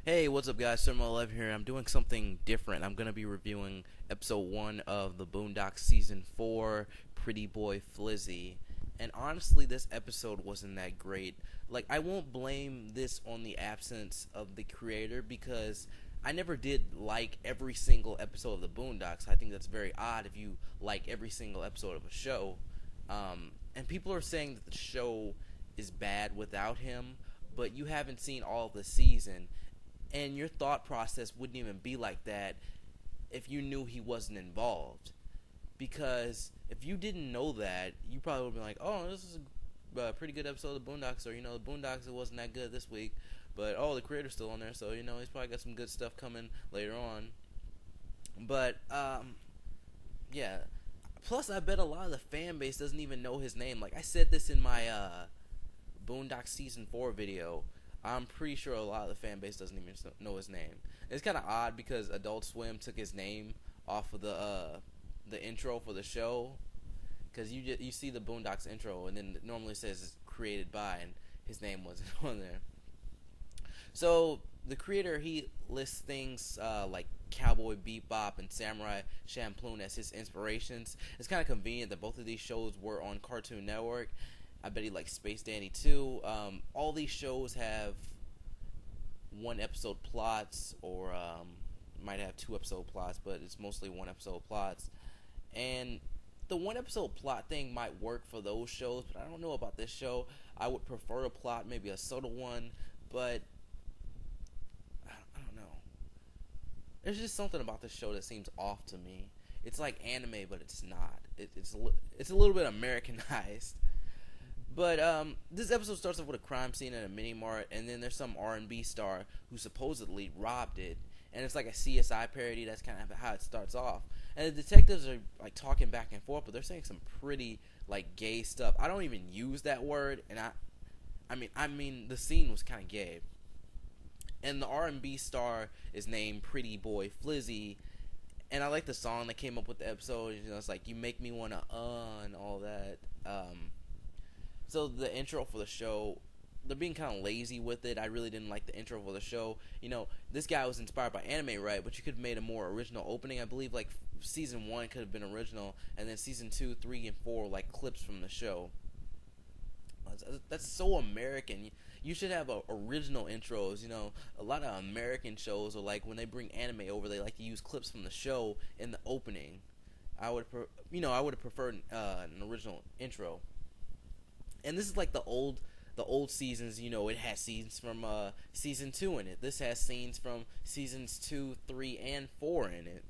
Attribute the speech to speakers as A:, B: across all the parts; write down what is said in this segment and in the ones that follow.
A: Hey, what's up, guys? Summer11 here. I'm doing something different. I'm going to be reviewing episode 1 of the Boondocks season 4, Pretty Boy Flizzy. And honestly, this episode wasn't that great. Like, I won't blame this on the absence of the creator because I never did like every single episode of the Boondocks. I think that's very odd if you like every single episode of a show. And people are saying that the show is bad without him, but you haven't seen all of the season. And your thought process wouldn't even be like that if you knew he wasn't involved. Because if you didn't know that, you probably would be like, oh, this is a pretty good episode of the Boondocks. Or, the Boondocks, it wasn't that good this week. But, the creator's still on there. So, he's probably got some good stuff coming later on. But, yeah. Plus, I bet a lot of the fan base doesn't even know his name. Like, I said this in my Boondocks Season 4 video. I'm pretty sure a lot of the fan base doesn't even know his name. It's kind of odd because Adult Swim took his name off of the intro for the show, because you see the Boondocks intro and then it normally says created by, and his name wasn't on there. So the creator, he lists things like Cowboy Bebop and Samurai Champloo as his inspirations. It's kind of convenient that both of these shows were on Cartoon Network. I bet he likes Space Dandy too. All these shows have one episode plots, or might have 2 episode plots, but it's mostly 1 episode plots. And the 1 episode plot thing might work for those shows, but I don't know about this show. I would prefer a plot, maybe a subtle one, but I don't know. There's just something about this show that seems off to me. It's like anime, but it's not. It's a little bit Americanized. But this episode starts off with a crime scene at a mini mart, and then there's some R&B star who supposedly robbed it, and it's like a CSI parody. That's kind of how it starts off. And the detectives are like talking back and forth, but they're saying some pretty like gay stuff. I don't even use that word, and I mean the scene was kind of gay. And the R&B star is named Pretty Boy Flizzy, and I like the song that came up with the episode. It's like you make me wanna and all that. So the intro for the show, they're being kind of lazy with it. I really didn't like the intro for the show. This guy was inspired by anime, right? But you could have made a more original opening. I believe like season 1 could have been original, and then season 2, 3, and 4 like clips from the show. That's so American. You should have original intros. A lot of American shows are like when they bring anime over, they like to use clips from the show in the opening. I would have preferred an original intro. And this is like the old seasons. It has scenes from season 2 in it. This has scenes from seasons 2, 3, and 4 in it.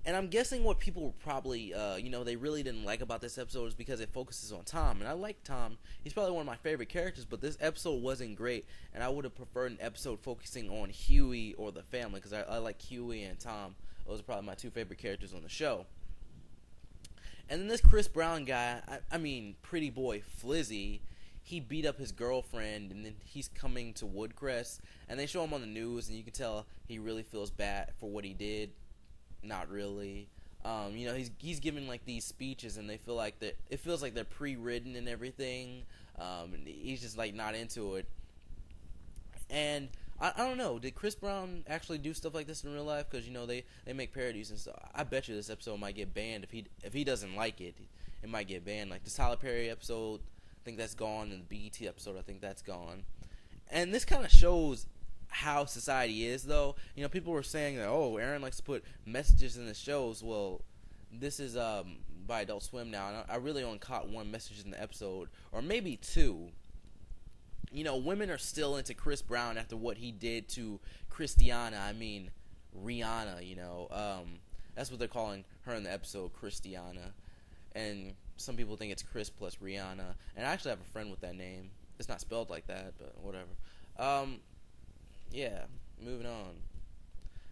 A: And I'm guessing what people were probably, they really didn't like about this episode is because it focuses on Tom. And I like Tom. He's probably one of my favorite characters, but this episode wasn't great. And I would have preferred an episode focusing on Huey or the family, because I like Huey and Tom. Those are probably my 2 favorite characters on the show. And then this Chris Brown guy, I mean Pretty Boy Flizzy, he beat up his girlfriend, and then he's coming to Woodcrest, and they show him on the news, and you can tell he really feels bad for what he did. Not really. He's giving like these speeches, and it feels like they're pre-written and everything. And he's just like not into it. And I don't know. Did Chris Brown actually do stuff like this in real life? Because they make parodies and stuff. I bet you this episode might get banned if he doesn't like it. It might get banned. Like the Tyler Perry episode, I think that's gone, and the BET episode, I think that's gone. And this kind of shows how society is, though. People were saying that Aaron likes to put messages in the shows. Well, this is by Adult Swim now, and I really only caught 1 message in the episode, or maybe 2. Women are still into Chris Brown after what he did to Rihanna. That's what they're calling her in the episode, Christiana. And some people think it's Chris plus Rihanna. And I actually have a friend with that name. It's not spelled like that, but whatever. Yeah, moving on.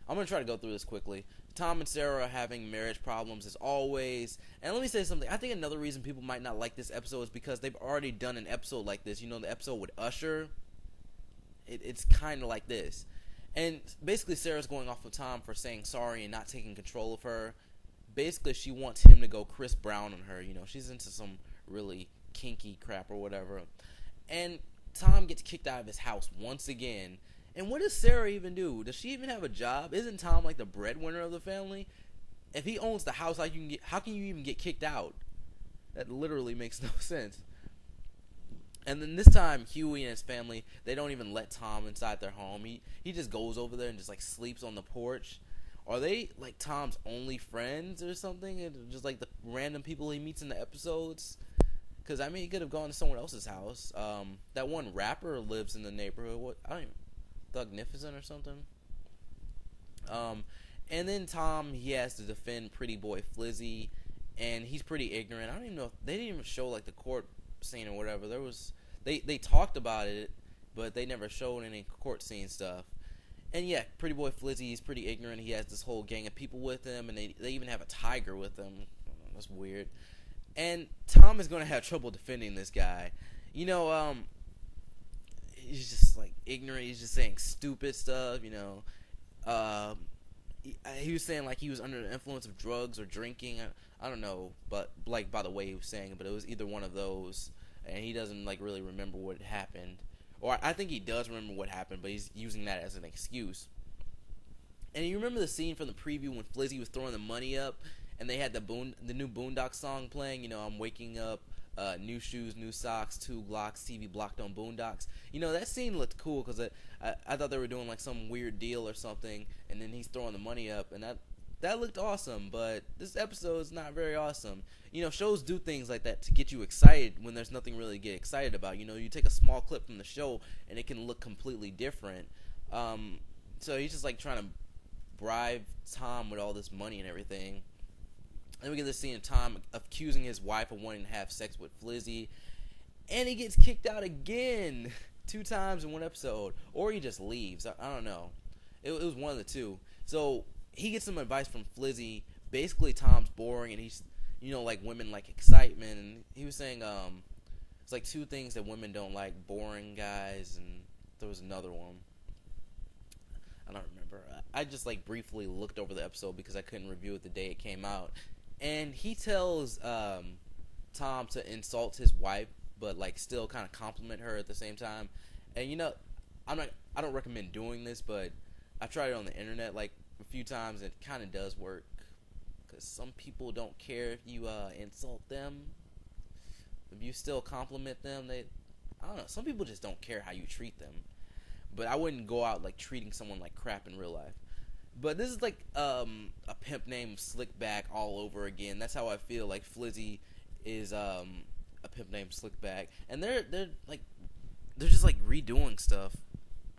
A: I'm going to try to go through this quickly. Tom and Sarah are having marriage problems as always. And let me say something. I think another reason people might not like this episode is because they've already done an episode like this. The episode with Usher. It's kind of like this. And basically Sarah's going off with Tom for saying sorry and not taking control of her. Basically she wants him to go Chris Brown on her. She's into some really kinky crap or whatever. And Tom gets kicked out of his house once again. And what does Sarah even do? Does she even have a job? Isn't Tom like the breadwinner of the family? If he owns the house, how can you even get kicked out? That literally makes no sense. And then this time, Huey and his family, they don't even let Tom inside their home. He just goes over there and just like sleeps on the porch. Are they like Tom's only friends or something? And just like the random people he meets in the episodes? Because I mean, he could have gone to someone else's house. That one rapper lives in the neighborhood. What, I don't even, Thugnificent or something. And then Tom, he has to defend Pretty Boy Flizzy, and he's pretty ignorant. I don't even know if they didn't even show like the court scene or whatever. There was they talked about it, but they never showed any court scene stuff. And yeah, Pretty Boy Flizzy, he's pretty ignorant. He has this whole gang of people with him, and they even have a tiger with him. That's weird. And Tom is going to have trouble defending this guy. You know, he's just like ignorant. He's just saying stupid stuff. You know, he was saying like he was under the influence of drugs or drinking. I don't know, but like by the way he was saying it, but it was either one of those, and he doesn't like really remember what happened. Or I think he does remember what happened, but he's using that as an excuse. And you remember the scene from the preview when Flizzy was throwing the money up, and they had the new Boondocks song playing. You know, I'm waking up, new shoes, new socks, 2 Glocks, TV blocked on Boondocks. You know, that scene looked cool because I thought they were doing like some weird deal or something, and then he's throwing the money up, and that looked awesome. But this episode is not very awesome. You know, shows do things like that to get you excited when there's nothing really to get excited about. You know, you take a small clip from the show and it can look completely different. So he's just like trying to bribe Tom with all this money and everything. Then we get this scene of Tom accusing his wife of wanting to have sex with Flizzy, and he gets kicked out again 2 times in one episode, or he just leaves. I don't know. It was one of the two. So he gets some advice from Flizzy. Basically, Tom's boring, and he's, you know, like women like excitement, and he was saying it's like 2 things that women don't like: boring guys, and there was another one. I don't remember. I just like briefly looked over the episode because I couldn't review it the day it came out. And he tells Tom to insult his wife, but like still kind of compliment her at the same time. And you know, I don't recommend doing this, but I tried it on the internet like a few times. And it kind of does work because some people don't care if you insult them. If you still compliment them, I don't know. Some people just don't care how you treat them. But I wouldn't go out like treating someone like crap in real life. But this is like a pimp named Slickback all over again. That's how I feel. Like Flizzy is a pimp named Slickback, and they're just like redoing stuff.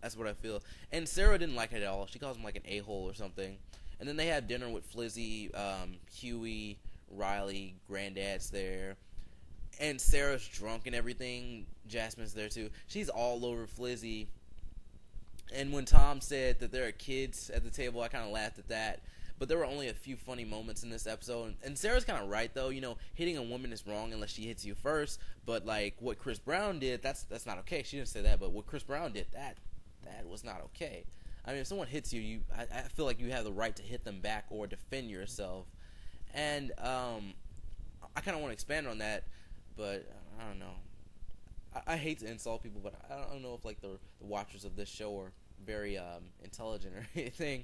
A: That's what I feel. And Sarah didn't like it at all. She calls him like an a-hole or something. And then they have dinner with Flizzy, Huey, Riley, Granddad's there, and Sarah's drunk and everything. Jasmine's there too. She's all over Flizzy. And when Tom said that there are kids at the table, I kind of laughed at that. But there were only a few funny moments in this episode. And Sarah's kind of right, though. You know, hitting a woman is wrong unless she hits you first. But, like, what Chris Brown did, that's not okay. She didn't say that. But what Chris Brown did, that was not okay. I mean, if someone hits you, I feel like you have the right to hit them back or defend yourself. And I kind of want to expand on that. But, I don't know. I hate to insult people, but I don't know if, like, the watchers of this show are very intelligent or anything,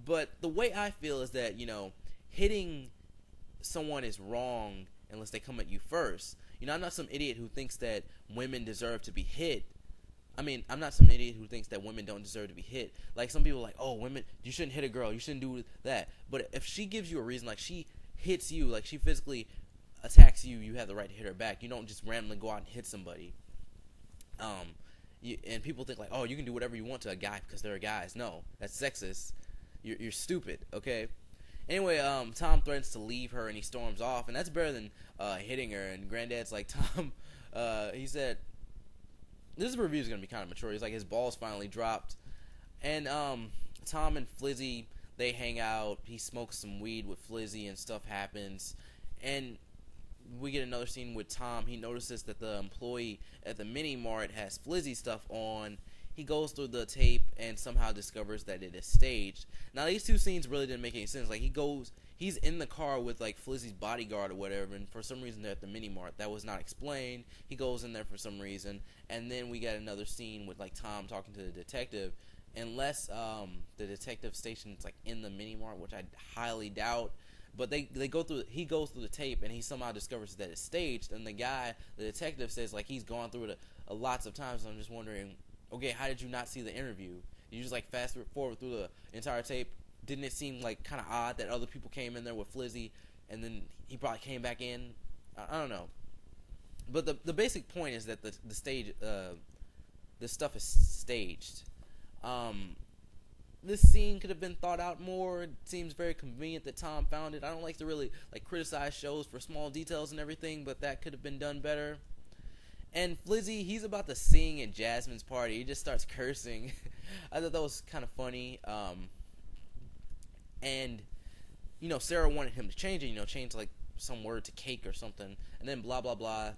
A: but the way I feel is that, you know, hitting someone is wrong unless they come at you first. You know, I'm not some idiot who thinks that women deserve to be hit. I mean, I'm not some idiot who thinks that women don't deserve to be hit. Like, some people are like, oh, women, you shouldn't hit a girl, you shouldn't do that. But if she gives you a reason, like she hits you, like she physically attacks you, you have the right to hit her back. You don't just randomly go out and hit somebody. And people think like, oh, you can do whatever you want to a guy because they're guys. No, that's sexist. You're stupid, okay? Anyway, Tom threatens to leave her and he storms off, and that's better than hitting her. And Granddad's like, Tom, he said, this review is going to be kind of mature. He's like, his balls finally dropped. And Tom and Flizzy, they hang out. He smokes some weed with Flizzy and stuff happens. And we get another scene with Tom. He notices that the employee at the mini mart has Flizzy stuff on. He goes through the tape and somehow discovers that it is staged. Now, these 2 scenes really didn't make any sense. Like, he's in the car with, like, Flizzy's bodyguard or whatever, and for some reason they're at the mini mart. That was not explained. He goes in there for some reason, and then we get another scene with, like, Tom talking to the detective, unless the detective station's like in the mini mart, which I highly doubt. But they go through. He goes through the tape, and he somehow discovers that it's staged. And the detective, says like he's gone through it lots of times. And I'm just wondering, okay, how did you not see the interview? Did you just like fast forward through the entire tape? Didn't it seem like kind of odd that other people came in there with Flizzy, and then he probably came back in? I don't know. But the basic point is that the stage this stuff is staged. This scene could have been thought out more. It seems very convenient that Tom found it. I don't like to really like criticize shows for small details and everything, but that could have been done better. And Flizzy, he's about to sing at Jasmine's party. He just starts cursing. I thought that was kind of funny. And Sarah wanted him to change it. Change like some word to cake or something. And then blah blah blah.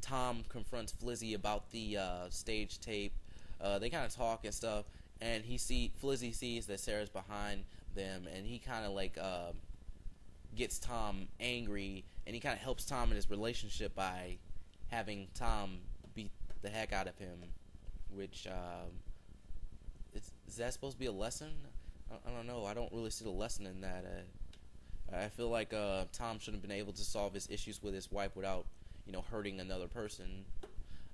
A: Tom confronts Flizzy about the stage tape. They kind of talk and stuff. And Flizzy sees that Sarah's behind them, and he kind of like gets Tom angry, and he kind of helps Tom in his relationship by having Tom beat the heck out of him. Which is that supposed to be a lesson? I don't know. I don't really see the lesson in that. I feel like Tom shouldn't have been able to solve his issues with his wife without hurting another person.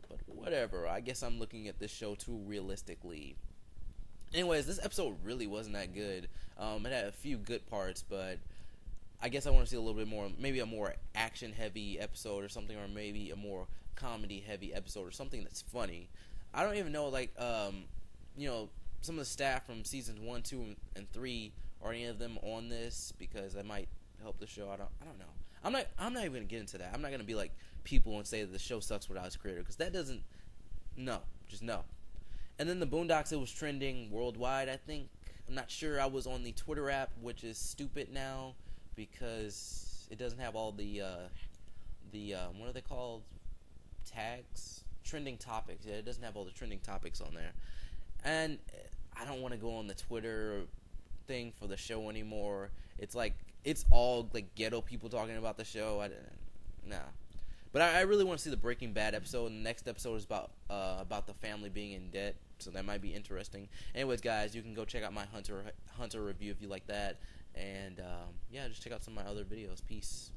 A: But whatever. I guess I'm looking at this show too realistically. Anyways, this episode really wasn't that good. It had a few good parts, but I guess I want to see a little bit more, maybe a more action-heavy episode or something, or maybe a more comedy-heavy episode or something that's funny. I don't even know, like, some of the staff from seasons 1, 2, and 3, are any of them on this, because that might help the show. I don't know. I'm not even gonna get into that. I'm not gonna be like people and say that the show sucks without its creator, because that doesn't. No, just no. And then the Boondocks, it was trending worldwide, I think. I'm not sure. I was on the Twitter app, which is stupid now because it doesn't have all the what are they called? Tags? Trending topics. Yeah, it doesn't have all the trending topics on there. And I don't want to go on the Twitter thing for the show anymore. It's like, it's all like ghetto people talking about the show. Nah. But I really want to see the Breaking Bad episode. And the next episode is about the family being in debt, so that might be interesting. Anyways, guys, you can go check out my Hunter review if you like that. And yeah, just check out some of my other videos. Peace.